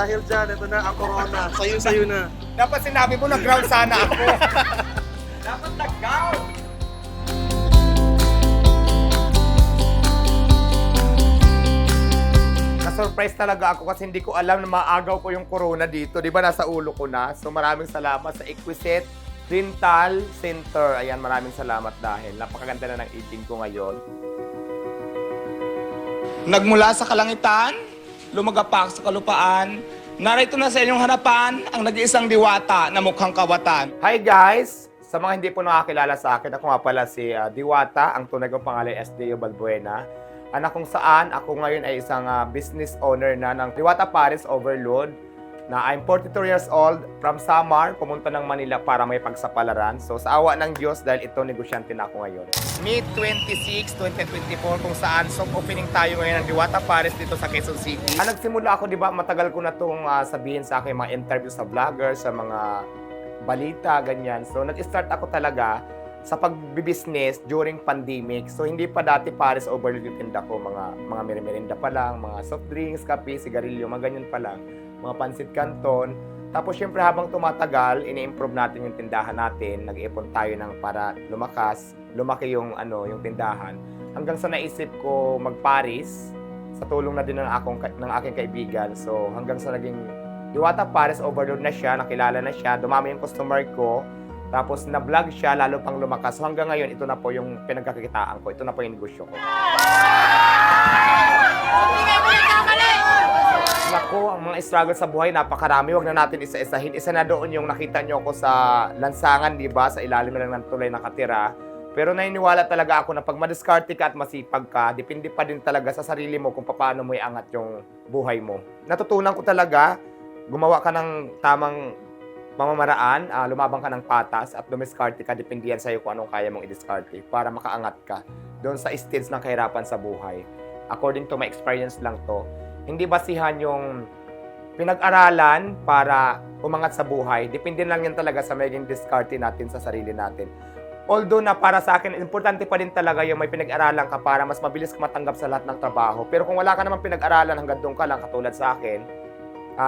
Dahil dyan, ito na ang corona. Sayo na. Dapat sinabi mo, nag-ground sana ako. Dapat nag-ground. Na-surprise talaga ako kasi hindi ko alam na maagaw ko yung corona dito. Di ba nasa ulo ko na? So maraming salamat sa Exquisite Dental Center. Ayan, maraming salamat dahil napakaganda na ng ipin ko ngayon. Nagmula sa kalangitan, lumagapak sa kalupaan, narito na sa inyong harapan ang nag-iisang diwata na mukhang kawatan. Hi guys! Sa mga hindi po nakakilala sa akin, ako nga pala si Diwata, ang tunay kong pangalan ay SDO Balbuena. Anak kung saan ako ngayon ay isang business owner na ng Diwata Paris Overload na I'm 42 years old, from Samar, pumunta ng Manila para may pagsapalaran. So sa awa ng Diyos, dahil ito, negosyante na ako ngayon. May 26, 2024, kung saan soft opening tayo ngayon ng Diwata Paris dito sa Quezon City. Nagsimula ako, di ba, matagal ko na itong sabihin sa akin, mga interview sa vlogger, sa mga balita, ganyan. So nag-start ako talaga sa pagbibusiness during pandemic. So hindi pa dati Paris Overload yung tinda ko, mga merienda pa lang, mga soft drinks, kape, sigarilyo, mga ganyan pa lang, mga pansit canton. Tapos syempre habang tumatagal, ini-improve natin yung tindahan natin, nag-iipon tayo ng para lumaki yung yung tindahan. Hanggang sa naisip ko mag-Paris, sa tulong na din ng aking kaibigan. So hanggang sa naging Diwata Paris Overload na siya, nakilala na siya, dumami yung customer ko. Tapos na-vlog siya, lalo pang lumakas. So hanggang ngayon, ito na po yung pinagkakitaan ko. Ito na po yung negosyo ko. Naku, ang mga struggle sa buhay, napakarami. Huwag na natin isa-isahin. Isa na doon yung nakita nyo ko sa lansangan, di ba? Sa ilalim na lang ng tulay nakatira. Pero naniniwala talaga ako na pag madiskarte ka at masipag ka, depende pa din talaga sa sarili mo kung paano mo iangat yung buhay mo. Natutunan ko talaga, gumawa ka ng tamang pamamaraan, lumabang ka ng patas at dumiskarte ka, depende yan sa'yo kung anong kaya mong i-diskarte para makaangat ka doon sa stage ng kahirapan sa buhay. According to my experience lang to, hindi basihan yung pinag-aralan para umangat sa buhay. Depende lang yan talaga sa maging diskarte natin sa sarili natin. Although na para sa akin, importante pa din talaga yung may pinag-aralan ka para mas mabilis ka matanggap sa lahat ng trabaho. Pero kung wala ka naman pinag-aralan hanggang doon ka lang, katulad sa akin,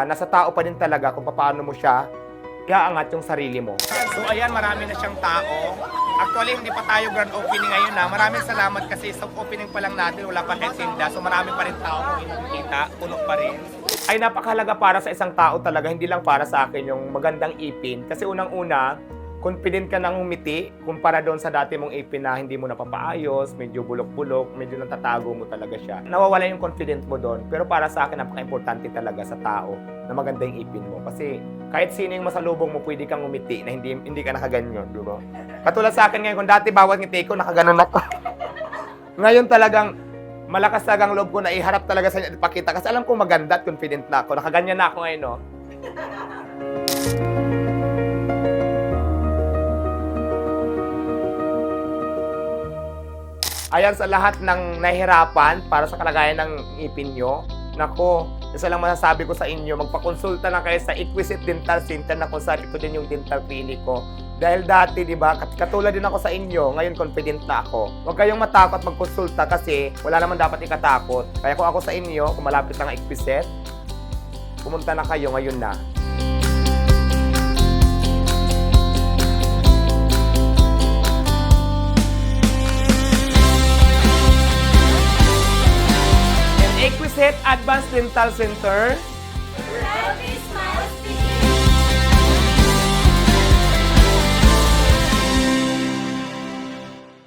nasa tao pa din talaga kung paano mo siya iaangat yung sarili mo. So ayan, marami na siyang tao. Actually, hindi pa tayo grand opening ngayon na. Maraming salamat kasi soft opening pa lang natin, wala pa kahit tinda. So marami pa rin tao kung nakikita, puno pa rin. Ay napakahalaga para sa isang tao talaga, hindi lang para sa akin yung magandang ipin. Kasi unang-una, confident ka nang umiti kumpara doon sa dati mong ipin na hindi mo napapaayos, medyo bulok-bulok, medyo natatago mo talaga siya. Nawawala yung confidence mo doon. Pero para sa akin, napaka-importante talaga sa tao na maganda yung ipin mo. Kasi kahit sino yung masalubong mo, pwede kang umiti na hindi ka nakaganyan, di ba? Katulad sa akin ngayon, kung dati bawat ngiti ko, nakaganon ako. Ngayon talagang malakas talagang loob ko na iharap talaga sa inyo at ipakita. Kasi alam ko maganda at confident na ako. Nakaganyan na ako ngayon, no? Ayan, sa lahat ng nahihirapan para sa kalagayan ng ipin nyo, nako, isa lang masasabi ko sa inyo, magpakonsulta na kayo sa Exquisite Dental Center na kung saan ito din yung dental clinic ko. Dahil dati, di ba, katulad din ako sa inyo, ngayon confident na ako. Huwag kayong matakot magkonsulta kasi wala naman dapat ikatakot. Kaya kung ako sa inyo, kung malapit lang ang Exquisite, pumunta na kayo ngayon na. Exquisite Advanced Dental Center.